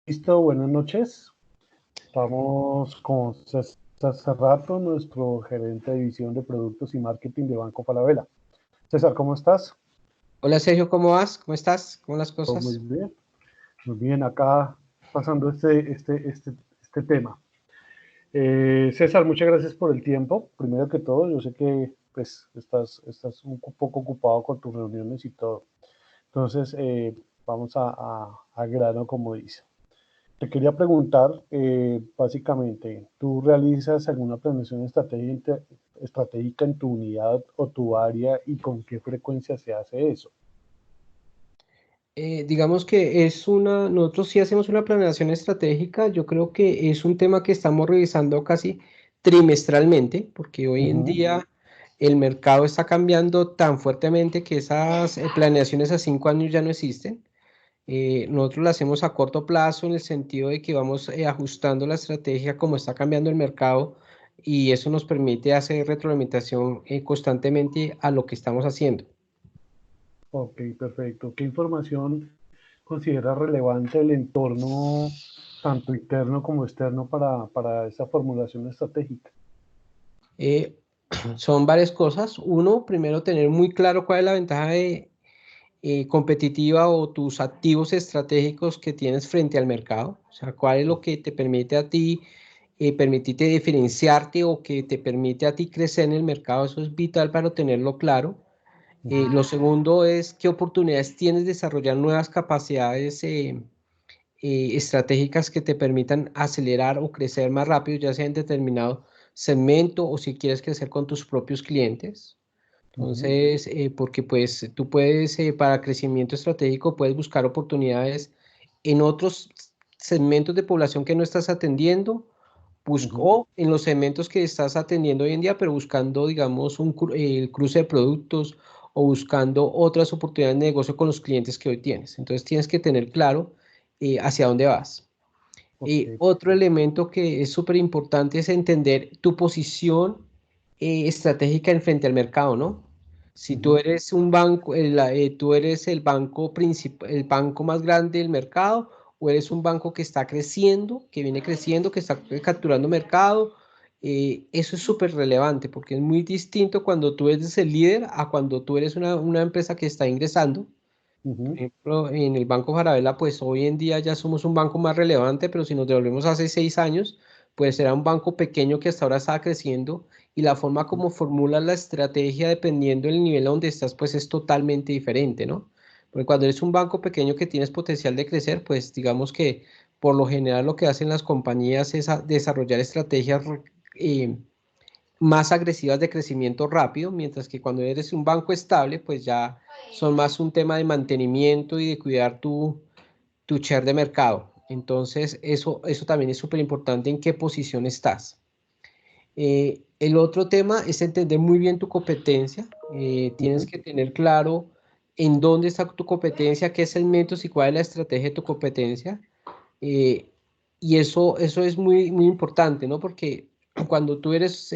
Listo, buenas noches. Estamos con César Cerrato, nuestro gerente de división de productos y marketing de Banco Falabella. César, ¿cómo estás? Hola Sergio, ¿cómo vas? ¿Cómo estás? ¿Cómo las Todo muy cosas? bien. Muy bien, acá pasando este tema. César, muchas gracias por el tiempo. Primero que todo, yo sé que pues, estás un poco ocupado con tus reuniones y todo. Entonces, vamos a grano, como dice. Te quería preguntar, básicamente, ¿tú realizas alguna planeación estratégica en tu unidad o tu área y con qué frecuencia se hace eso? Digamos que nosotros sí hacemos una planeación estratégica. Yo creo que es un tema que estamos revisando casi trimestralmente, porque hoy en Ujú. día el mercado está cambiando tan fuertemente que esas planeaciones a 5 años ya no existen. Nosotros la hacemos a corto plazo en el sentido de que vamos ajustando la estrategia como está cambiando el mercado y eso nos permite hacer retroalimentación constantemente a lo que estamos haciendo. Ok, perfecto. ¿Qué información consideras relevante el entorno, tanto interno como externo, para esa formulación estratégica? Eh, Son varias cosas. Uno, primero tener muy claro cuál es la ventaja competitiva o tus activos estratégicos que tienes frente al mercado. O sea, cuál es lo que te permite a ti, permitirte diferenciarte o que te permite a ti crecer en el mercado. Eso es vital para tenerlo claro. Lo Ujú. segundo es qué oportunidades tienes de desarrollar nuevas capacidades estratégicas que te permitan acelerar o crecer más rápido, ya sea en determinado segmento o si quieres crecer con tus propios clientes. Ujú. Entonces, porque pues tú puedes, para crecimiento estratégico, puedes buscar oportunidades en otros segmentos de población que no estás atendiendo, Ujú. o en los segmentos que estás atendiendo hoy en día, pero buscando, digamos, el cruce de productos o buscando otras oportunidades de negocio con los clientes que hoy tienes. Entonces, tienes que tener claro hacia dónde vas. Ok, Y otro elemento que es súper importante es entender tu posición estratégica en frente al mercado, ¿no? Si tú ujú. eres un banco, tú eres el banco principal, el banco más grande del mercado, o eres un banco que está creciendo, que viene creciendo, que está capturando mercado, eso es súper relevante porque es muy distinto cuando tú eres el líder a cuando tú eres una empresa que está ingresando. Por Ujú. ejemplo, en el Banco Falabella, pues hoy en día ya somos un banco más relevante, pero si nos devolvemos hace 6 años, pues era un banco pequeño que hasta ahora está creciendo y la forma como formulas la estrategia dependiendo del nivel a donde estás, pues es totalmente diferente, ¿no? Porque cuando eres un banco pequeño que tienes potencial de crecer, pues digamos que por lo general lo que hacen las compañías es desarrollar estrategias eh, más agresivas de crecimiento rápido, mientras que cuando eres un banco estable, pues ya son más un tema de mantenimiento y de cuidar tu share de mercado. Entonces, eso también es súper importante en qué posición estás. El otro tema es entender muy bien tu competencia. Tienes Ujú. que tener claro en dónde está tu competencia, qué segmentos y cuál es la estrategia de tu competencia. Eh, y eso es muy, muy importante, ¿no? Porque cuando tú eres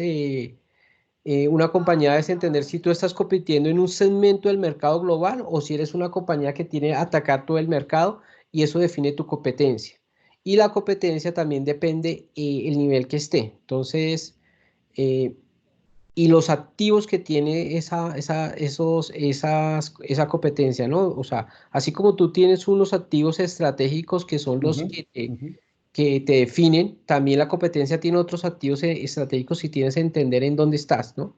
una compañía es entender si tú estás compitiendo en un segmento del mercado global o si eres una compañía que tiene que atacar todo el mercado y eso define tu competencia. Y la competencia también depende el nivel que esté. Entonces, eh, y los activos que tiene esa competencia, ¿no? O sea, así como tú tienes unos activos estratégicos que son los Ujú. que Ujú. te definen, también la competencia tiene otros activos estratégicos y tienes que entender en dónde estás, ¿no?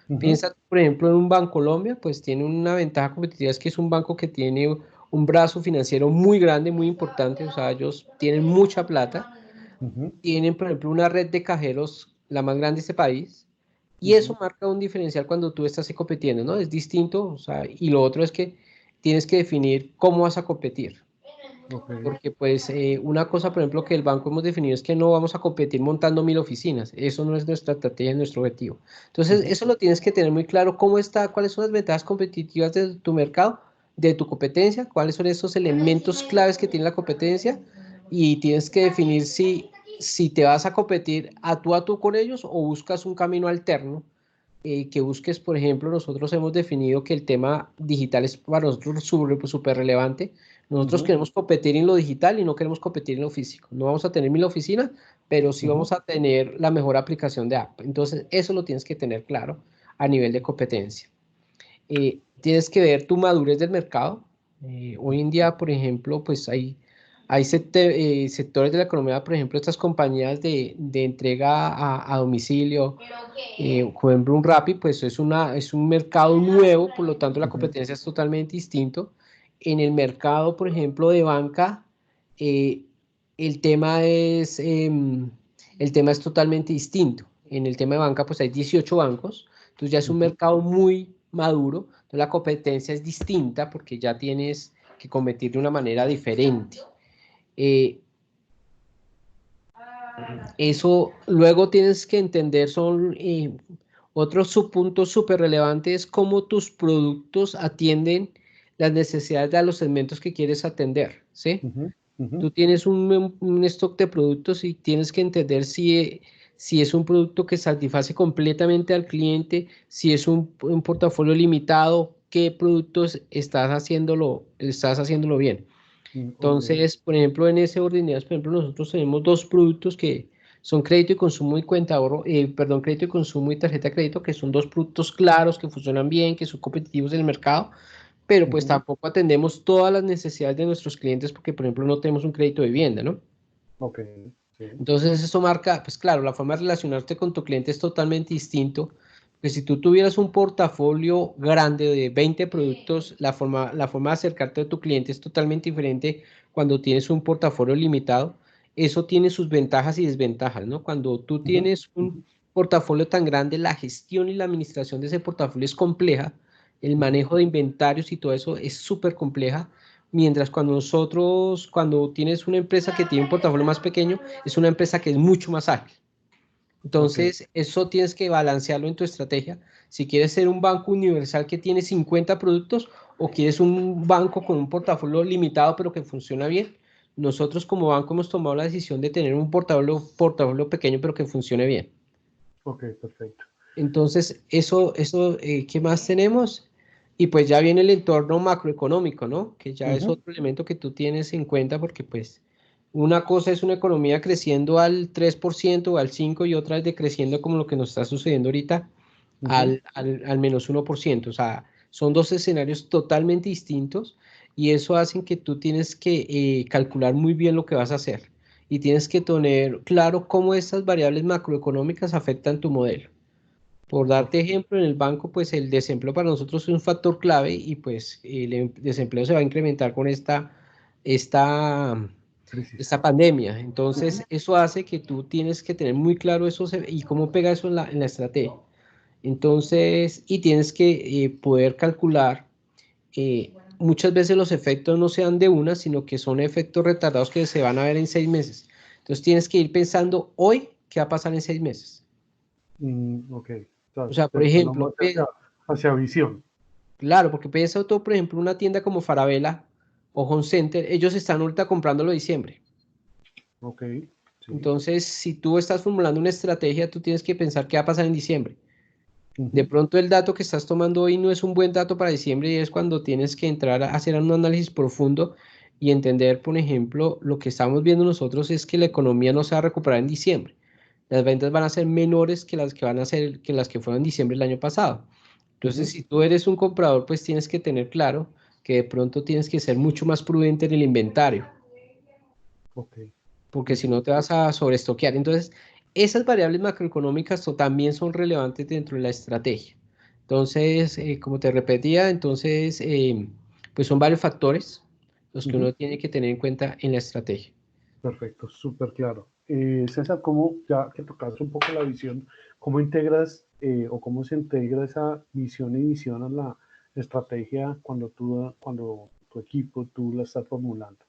Ujú. Piensa, por ejemplo, en un Banco Colombia, pues tiene una ventaja competitiva, es que es un banco que tiene un brazo financiero muy grande, muy importante, o sea, ellos tienen mucha plata, Ujú. tienen, por ejemplo, una red de cajeros, la más grande de este país, y eso Ujú. marca un diferencial cuando tú estás compitiendo, ¿no? Es distinto, o sea, y lo otro es que tienes que definir cómo vas a competir. Ok. Porque pues una cosa, por ejemplo, que el banco hemos definido es que no vamos a competir montando 1000 oficinas. Eso no es nuestra estrategia, nuestro objetivo. Entonces, Ujú. eso lo tienes que tener muy claro, cómo está, cuáles son las ventajas competitivas de tu mercado, de tu competencia, cuáles son esos elementos claves que tiene la competencia y tienes que definir si te vas a competir a tú con ellos o buscas un camino alterno que busques, por ejemplo, nosotros hemos definido que el tema digital es para nosotros súper relevante, Nosotros Ujú, queremos competir en lo digital y no queremos competir en lo físico. No vamos a tener mil oficinas, pero sí ujú. vamos a tener la mejor aplicación de app. Entonces, eso lo tienes que tener claro a nivel de competencia. Tienes que ver tu madurez del mercado. Hoy en día, por ejemplo, pues hay sectores de la economía, por ejemplo, estas compañías de entrega a domicilio, por ejemplo, un Rappi, pues es un mercado nuevo, por lo tanto la Ujú, competencia es totalmente distinto. En el mercado, por ejemplo, de banca, eh, el tema es, el tema es totalmente distinto. En el tema de banca, pues hay 18 bancos, entonces ya es un ujú. mercado muy maduro, entonces la competencia es distinta porque ya tienes que competir de una manera diferente. Eh, Eso luego tienes que entender, son otros subpuntos súper relevantes, cómo tus productos atienden las necesidades de los segmentos que quieres atender, ¿sí? Ujú, ujú, Tú tienes un stock de productos y tienes que entender si es un producto que satisface completamente al cliente, si es un portafolio limitado, qué productos estás haciéndolo bien. ok, Entonces, por ejemplo, en ese orden de ideas, por ejemplo, nosotros tenemos dos productos que son crédito y consumo y cuenta ahorro, perdón, crédito y consumo y tarjeta de crédito, que son dos productos claros, que funcionan bien, que son competitivos en el mercado, pero pues ujú, tampoco atendemos todas las necesidades de nuestros clientes porque, por ejemplo, no tenemos un crédito de vivienda, ¿no? ok, sí, Entonces eso marca, pues claro, la forma de relacionarte con tu cliente es totalmente distinto, que si tú tuvieras un portafolio grande de 20 productos, la forma de acercarte a tu cliente es totalmente diferente cuando tienes un portafolio limitado. Eso tiene sus ventajas y desventajas, ¿no? Cuando tú ujú, tienes un ujú, portafolio tan grande, la gestión y la administración de ese portafolio es compleja, el ujú. manejo de inventarios y todo eso es súper compleja. Mientras cuando tienes una empresa que tiene un portafolio más pequeño, es una empresa que es mucho más ágil. Ok, Entonces, eso tienes que balancearlo en tu estrategia. Si quieres ser un banco universal que tiene 50 productos o quieres un banco con un portafolio limitado pero que funciona bien, nosotros como banco hemos tomado la decisión de tener un portafolio pequeño pero que funcione bien. ok, perfecto. Entonces, ¿qué más tenemos? Y pues ya viene el entorno macroeconómico, ¿no? Que ya es Ujú, otro elemento que tú tienes en cuenta porque pues una cosa es una economía creciendo al 3% o al 5% y otra es decreciendo como lo que nos está sucediendo ahorita ujú. al menos 1%. O sea, son dos escenarios totalmente distintos y eso hace que tú tienes que calcular muy bien lo que vas a hacer y tienes que tener claro cómo estas variables macroeconómicas afectan tu modelo. Por Ok, darte ejemplo, en el banco, pues el desempleo para nosotros es un factor clave y pues desempleo se va a incrementar con esta, crisis. esta pandemia. Ujú, Entonces, eso hace que tú tienes que tener muy claro eso y cómo pega eso en la estrategia. Entonces, y tienes que poder calcular, muchas veces los efectos no sean de una, sino que son efectos retardados que se van a ver en 6 meses. Entonces, tienes que ir pensando hoy qué va a pasar en 6 meses. ok, o sea, O sea, por pensando ejemplo, más hacia visión. claro, porque piensa todo, por ejemplo, una tienda como Farabella o Home Center, ellos están ahorita comprándolo en diciembre. Ok, sí. Entonces, si tú estás formulando una estrategia, tú tienes que pensar qué va a pasar en diciembre. De Ujú, pronto el dato que estás tomando hoy no es un buen dato para diciembre y es cuando tienes que entrar a hacer un análisis profundo y entender, por ejemplo, lo que estamos viendo nosotros es que la economía no se va a recuperar en diciembre. Las ventas van a ser menores que las que van a ser que las que fueron en diciembre del año pasado. Entonces, ujú, si tú eres un comprador, pues tienes que tener claro que de pronto tienes que ser mucho más prudente en el inventario, ok, porque si no te perfecto. vas a sobreestoquear. Entonces, esas variables macroeconómicas también son relevantes dentro de la estrategia. Entonces, como te repetía, entonces, pues son varios factores los que Ujú, uno tiene que tener en cuenta en la estrategia. perfecto, súper claro. César, ¿cómo, ya que tocaste un poco la visión, cómo integras o cómo se integra esa visión y visión a la estrategia cuando tu equipo, tú la estás formulando?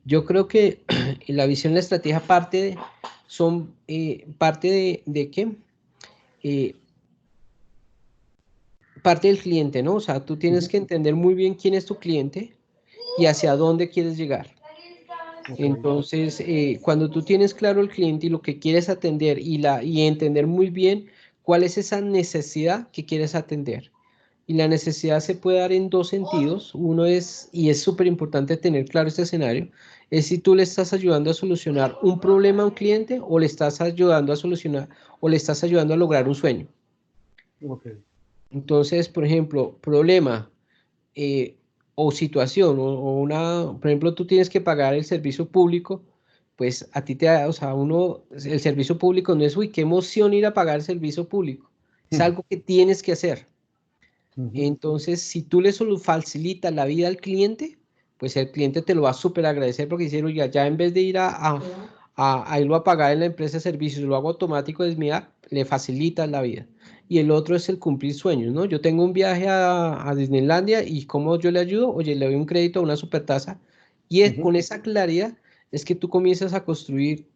Yo creo que la visión y la estrategia son parte ¿de qué? Eh, Parte del cliente, ¿no? O sea, tú tienes Ujú, que entender muy bien quién es tu cliente y hacia dónde quieres llegar. ok, Entonces, cuando tú tienes claro el cliente y lo que quieres atender y entender muy bien cuál es esa necesidad que quieres atender. Y la necesidad se puede dar en dos sentidos. Uno es, y es súper importante tener claro este escenario, es si tú le estás ayudando a solucionar un problema a un cliente o le estás ayudando a solucionar o le estás ayudando a lograr un sueño. Ok. Entonces, por ejemplo, problema eh, o situación, o una, por ejemplo, tú tienes que pagar el servicio público, pues a ti te da, o sea, uno, el servicio público no es, uy, qué emoción ir a pagar el servicio público, es Mm, algo que tienes que hacer. ujú, Entonces, si tú le solo facilitas la vida al cliente, pues el cliente te lo va a súper agradecer porque dice, oiga, ya en vez de ir a irlo a pagar en la empresa de servicios, lo hago automático desde mi app, le facilitas la vida. Y el otro es el cumplir sueños, ¿no? Yo tengo un viaje a Disneylandia y ¿cómo yo le ayudo? Oye, le doy un crédito a una supertasa. Y es, ujú. con esa claridad es que tú comienzas a construir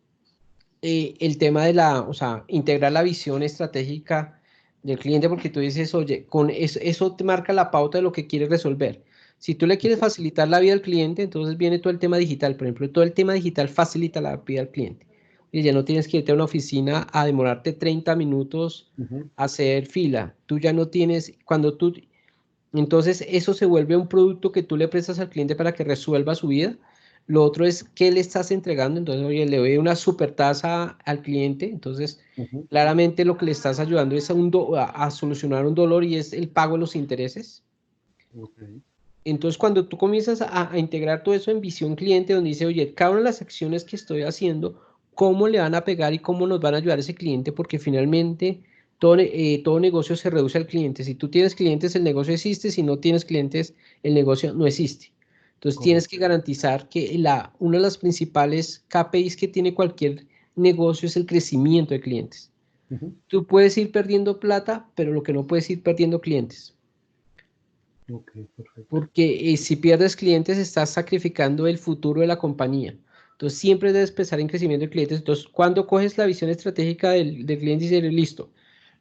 el tema de la, o sea, integrar la visión estratégica del cliente, porque tú dices, oye, con eso te marca la pauta de lo que quieres resolver. Si tú le quieres facilitar la vida al cliente, entonces viene todo el tema digital. Por ejemplo, todo el tema digital facilita la vida al cliente. Y ya no tienes que irte a una oficina a demorarte 30 minutos Ujú, a hacer fila. Tú ya no tienes, cuando tú, entonces eso se vuelve un producto que tú le prestas al cliente para que resuelva su vida. Lo otro es qué le estás entregando. Entonces, oye, le doy una super tasa al cliente. Entonces, ujú. claramente lo que le estás ayudando es a solucionar un dolor y es el pago de los intereses. Ok. Entonces, cuando tú comienzas a integrar todo eso en visión cliente, donde dice, oye, cada una de las acciones que estoy haciendo, ¿cómo le van a pegar y cómo nos van a ayudar ese cliente? Porque finalmente todo negocio se reduce al cliente. Si tú tienes clientes, el negocio existe. Si no tienes clientes, el negocio no existe. Entonces, tienes que Correcto. garantizar que una de las principales KPIs que tiene cualquier negocio es el crecimiento de clientes. Ujú. Tú puedes ir perdiendo plata, pero lo que no puedes ir perdiendo clientes. Ok, perfecto. Porque si pierdes clientes, estás sacrificando el futuro de la compañía. Entonces, siempre debes pensar en crecimiento de clientes. Entonces, cuando coges la visión estratégica del cliente y dices, listo,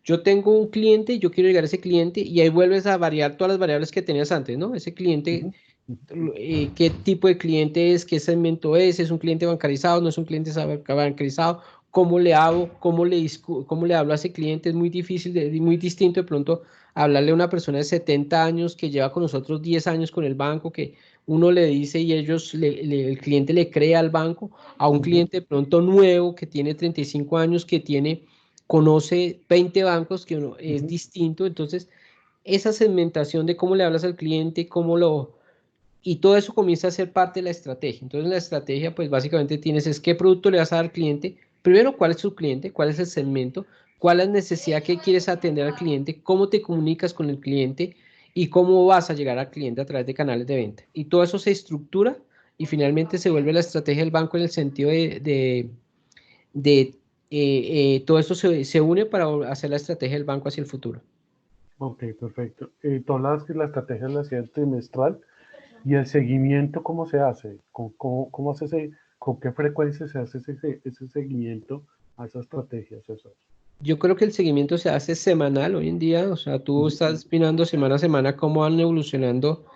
yo tengo un cliente, yo quiero llegar a ese cliente y ahí vuelves a variar todas las variables que tenías antes, ¿no? Ese cliente, Ujú, ujú. qué tipo de cliente es, qué segmento es un cliente bancarizado, no es un cliente bancarizado, cómo le hago, cómo le hablo a ese cliente, es muy difícil, muy distinto de pronto hablarle a una persona de 70 años que lleva con nosotros 10 años con el banco, que uno le dice y el cliente le cree al banco, a un Ujú, cliente de pronto nuevo que tiene 35 años, conoce 20 bancos, que uno es ujú. distinto, entonces esa segmentación de cómo le hablas al cliente, y todo eso comienza a ser parte de la estrategia. Entonces, la estrategia, pues básicamente tienes es qué producto le vas a dar al cliente. Primero, cuál es su cliente, cuál es el segmento, cuál es la necesidad que quieres atender al cliente, cómo te comunicas con el cliente y cómo vas a llegar al cliente a través de canales de venta. Y todo eso se estructura y finalmente se vuelve la estrategia del banco en el sentido de todo esto se une para hacer la estrategia del banco hacia el futuro. Ok, perfecto. Tú hablabas que la estrategia la hacía trimestral y el seguimiento, ¿cómo se hace? ¿Cómo hace con qué frecuencia se hace ese seguimiento a esa estrategia, César? Yo creo que el seguimiento se hace semanal hoy en día, o sea, tú Ujú, estás mirando semana a semana cómo van evolucionando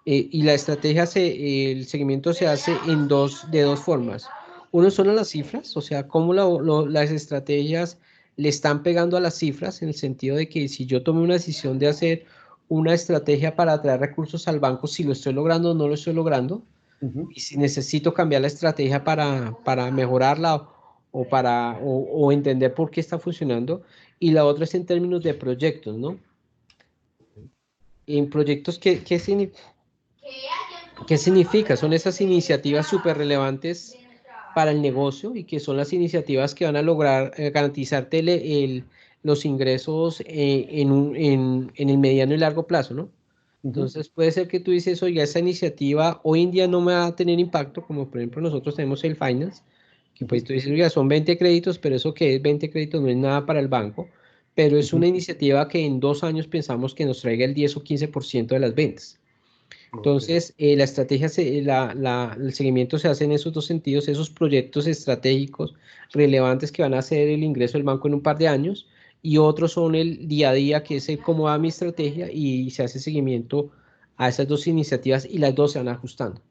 y la estrategia, el seguimiento se hace de dos formas. Uno son a las cifras, o sea, cómo las estrategias le están pegando a las cifras, en el sentido de que si yo tomé una decisión de hacer una estrategia para atraer recursos al banco, si lo estoy logrando o no lo estoy logrando, ujú. y si necesito cambiar la estrategia para mejorarla o entender por qué está funcionando. Y la otra es en términos de proyectos, ¿no? En proyectos, ¿qué significa? Son esas iniciativas súper relevantes para el negocio y que son las iniciativas que van a lograr garantizarte los ingresos en el mediano y largo plazo, ¿no? Ujú, Entonces puede ser que tú dices, oiga, esa iniciativa hoy en día no me va a tener impacto, como por ejemplo nosotros tenemos el Finance, que pues ujú. tú dices, oiga, son 20 créditos, pero eso que es 20 créditos no es nada para el banco, pero es una Ujú. iniciativa que en 2 años pensamos que nos traiga el 10 o 15% de las ventas. Ok, Entonces, la estrategia, el seguimiento se hace en esos dos sentidos, esos proyectos estratégicos relevantes que van a hacer el ingreso del banco en un par de años, y otros son el día a día, que es el cómo va mi estrategia, y se hace seguimiento a esas dos iniciativas y las dos se van ajustando.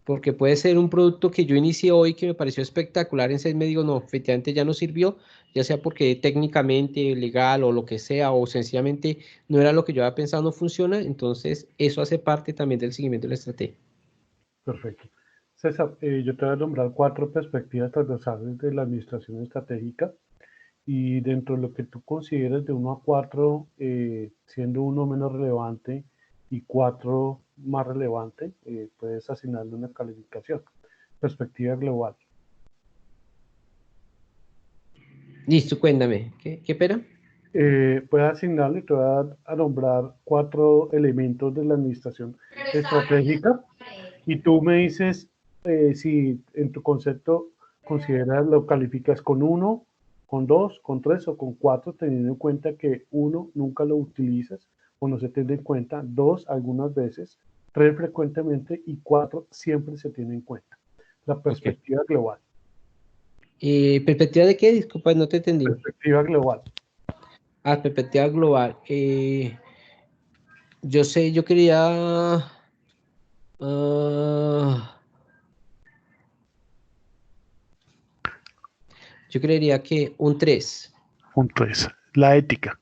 porque puede ser un producto que yo inicié hoy que me pareció espectacular, en 6 meses digo, no, efectivamente ya no sirvió, ya sea porque técnicamente, legal o lo que sea, o sencillamente no era lo que yo había pensado, no funciona, entonces eso hace parte también del seguimiento de la estrategia. Perfecto. César, yo te voy a nombrar 4 perspectivas transversales de la administración estratégica y dentro de lo que tú consideres de 1 a 4, siendo 1 menos relevante y 4 más relevante, puedes asignarle una calificación. Perspectiva global. Listo, cuéntame, ¿qué pena? Puedes asignarle, te voy a nombrar 4 elementos de la administración estratégica y tú me dices si en tu concepto consideras, lo calificas con 1, con 2, con 3 o con 4, teniendo en cuenta que 1 nunca lo utilizas o no se tiene en cuenta, 2 algunas veces, 3 frecuentemente y 4 siempre se tiene en cuenta. La Ok. perspectiva global. ¿Perspectiva de qué? Disculpa, no te entendí. Perspectiva global. Ah, perspectiva global. Yo sé, yo quería... ah, yo creería que un 3. Punto es. La ética.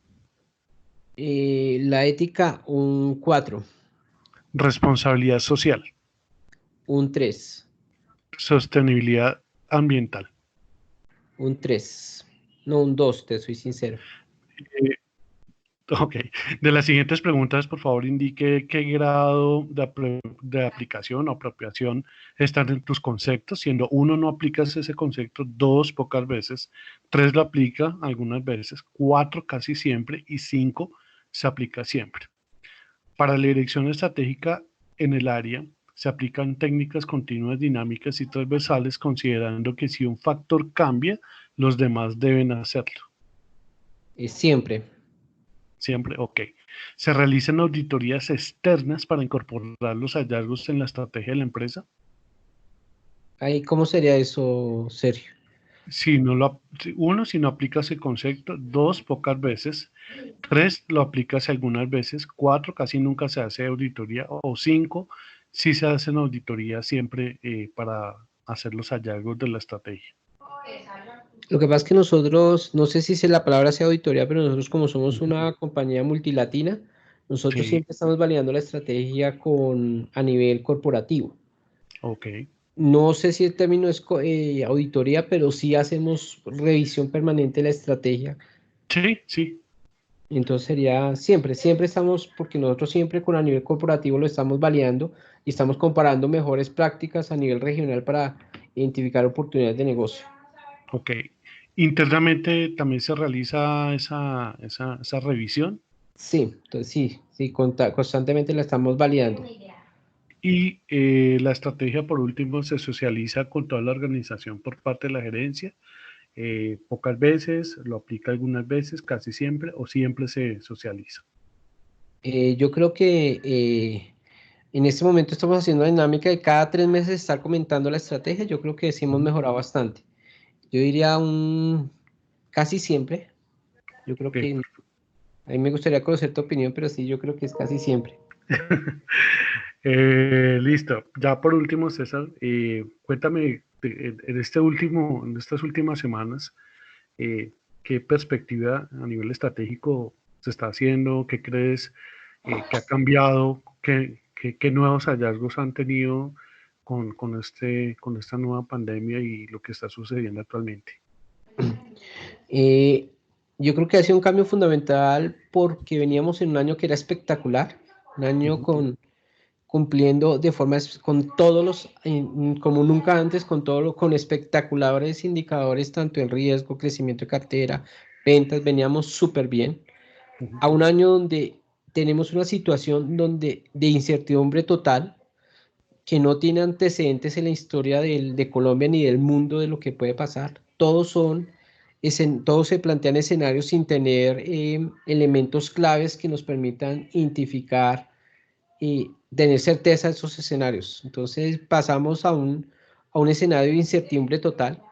La ética, un 4. Responsabilidad social. Un 3. Sostenibilidad ambiental. Un 3. No, un 2, te soy sincero. Eh, ok. De las siguientes preguntas, por favor, indique qué grado de aplicación o apropiación están en tus conceptos, siendo 1 no aplicas ese concepto, 2 pocas veces, 3 lo aplica algunas veces, 4 casi siempre y 5 se aplica siempre. Para la dirección estratégica en el área, se aplican técnicas continuas, dinámicas y transversales, considerando que si un factor cambia, los demás deben hacerlo. Siempre. Siempre, ok. Se realizan auditorías externas para incorporar los hallazgos en la estrategia de la empresa. Ahí, ¿cómo sería eso, Sergio? Si no lo, 1, si no aplicas el concepto, 2, pocas veces, 3, lo aplicas algunas veces, 4, casi nunca se hace auditoría, o 5, sí se hacen auditoría siempre para hacer los hallazgos de la estrategia. Lo que pasa es que nosotros, no sé si la palabra sea auditoría, pero nosotros como somos Ujú. una compañía multilatina, nosotros Sí, siempre estamos validando la estrategia a nivel corporativo. ok. No sé si el término es auditoría, pero sí hacemos revisión permanente de la estrategia. Sí, sí, Entonces sería siempre estamos, porque nosotros siempre con a nivel corporativo lo estamos validando y estamos comparando mejores prácticas a nivel regional para identificar oportunidades de negocio. ok. Internamente también se realiza esa revisión. Sí, entonces sí, constantemente la estamos validando. Y la estrategia, por último, se socializa con toda la organización por parte de la gerencia. Pocas veces, lo aplica algunas veces, casi siempre, o siempre se socializa. Yo creo que en este momento estamos haciendo una dinámica de cada 3 meses estar comentando la estrategia. Yo creo que sí hemos Ujú. mejorado bastante. Yo diría casi siempre. Yo creo Ok. que a mí me gustaría conocer tu opinión, pero sí, yo creo que es casi siempre. Listo. Ya por último, César, cuéntame en estas últimas semanas, eh, qué perspectiva a nivel estratégico se está haciendo, qué crees que ha cambiado, qué nuevos hallazgos han tenido con esta nueva pandemia y lo que está sucediendo actualmente. Eh, yo creo que ha sido un cambio fundamental porque veníamos en un año que era espectacular, un año Ujú. cumpliendo de forma, con todos como nunca antes, con espectaculares indicadores, tanto en riesgo, crecimiento de cartera, ventas, veníamos súper bien. Ujú. A un año donde tenemos una situación de incertidumbre total, que no tiene antecedentes en la historia de Colombia ni del mundo de lo que puede pasar. Todos se plantean escenarios sin tener elementos claves que nos permitan identificar y tener certeza de esos escenarios. Entonces pasamos a un escenario de incertidumbre total.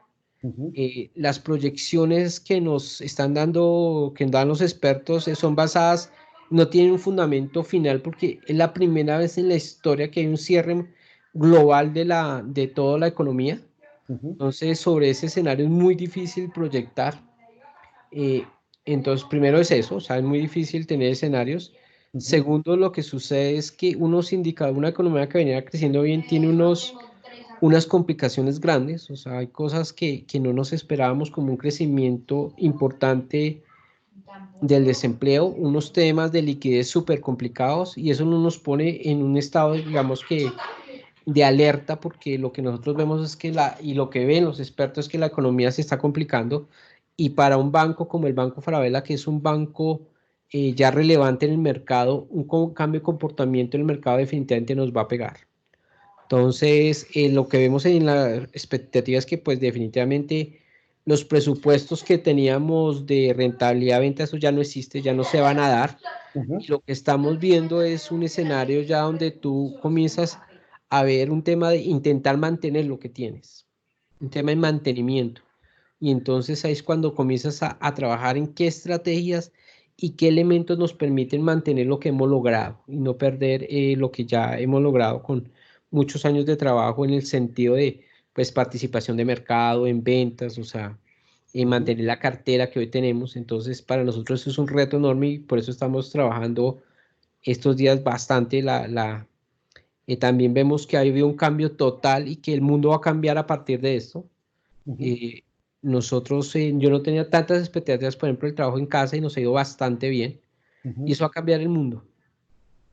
Ujú. Las proyecciones que dan los expertos son basadas, no tienen un fundamento final porque es la primera vez en la historia que hay un cierre global de toda la economía. Ujú, Entonces, sobre ese escenario es muy difícil proyectar. Eh, entonces, primero es eso, o sea, es muy difícil tener escenarios. ujú. Segundo, lo que sucede es que unos indicadores, una economía que venía creciendo bien tiene unas complicaciones grandes, o sea, hay cosas que no nos esperábamos como un crecimiento importante del desempleo, unos temas de liquidez súper complicados y eso no nos pone en un estado, digamos que de alerta porque lo que nosotros vemos es que y lo que ven los expertos es que la economía se está complicando y para un banco como el Banco Falabella, que es un banco ya relevante en el mercado, un cambio de comportamiento en el mercado definitivamente nos va a pegar. Entonces, lo que vemos en la expectativa es que pues definitivamente los presupuestos que teníamos de rentabilidad de venta, eso ya no existe, ya no se van a dar. Ujú. Y lo que estamos viendo es un escenario ya donde tú comienzas a ver un tema de intentar mantener lo que tienes, un tema de mantenimiento. Y entonces ahí es cuando comienzas a trabajar en qué estrategias y qué elementos nos permiten mantener lo que hemos logrado y no perder lo que ya hemos logrado con muchos años de trabajo en el sentido de pues participación de mercado, en ventas, o sea, Ujú. mantener la cartera que hoy tenemos. Entonces, para nosotros eso es un reto enorme y por eso estamos trabajando estos días bastante. También vemos que ha habido un cambio total y que el mundo va a cambiar a partir de esto. Ujú. Eh, nosotros, yo no tenía tantas expectativas, por ejemplo, el trabajo en casa y nos ha ido bastante bien. Y Ujú. eso va a cambiar el mundo,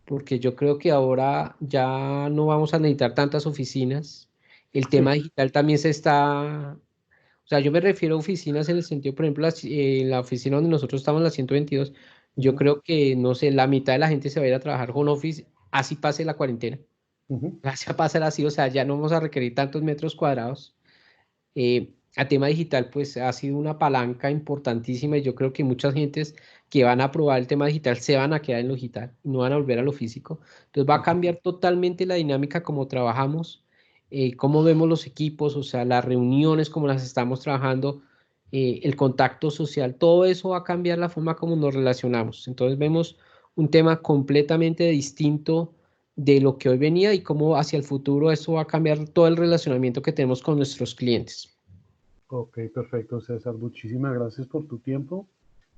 porque yo creo que ahora ya no vamos a necesitar tantas oficinas. El tema Sí. digital también se está, o sea, yo me refiero a oficinas en el sentido, por ejemplo, la oficina donde nosotros estamos, la 122, yo Ujú. creo que, no sé, la mitad de la gente se va a ir a trabajar home office, así pase la cuarentena. Ujú. Así va a pasar así, o sea, ya no vamos a requerir tantos metros cuadrados. A tema digital, pues ha sido una palanca importantísima y yo creo que muchas gentes que van a probar el tema digital se van a quedar en lo digital, no van a volver a lo físico. Entonces va a Ujú. cambiar totalmente la dinámica como trabajamos, cómo vemos los equipos, o sea, las reuniones, como las estamos trabajando, el contacto social, todo eso va a cambiar la forma como nos relacionamos. Entonces vemos un tema completamente distinto de lo que hoy venía y cómo hacia el futuro eso va a cambiar todo el relacionamiento que tenemos con nuestros clientes. Ok, perfecto, César. Muchísimas gracias por tu tiempo.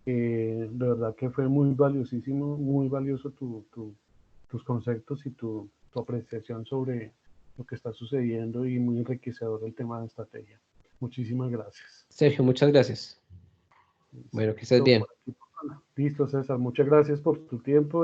De verdad que fue muy valiosísimo, muy valioso tus conceptos y tu apreciación sobre lo que está sucediendo y muy enriquecedor el tema de estrategia. Muchísimas gracias. Sergio, muchas gracias. Bueno, que estés Listo, bien. por aquí, Listo, César. Muchas gracias por tu tiempo.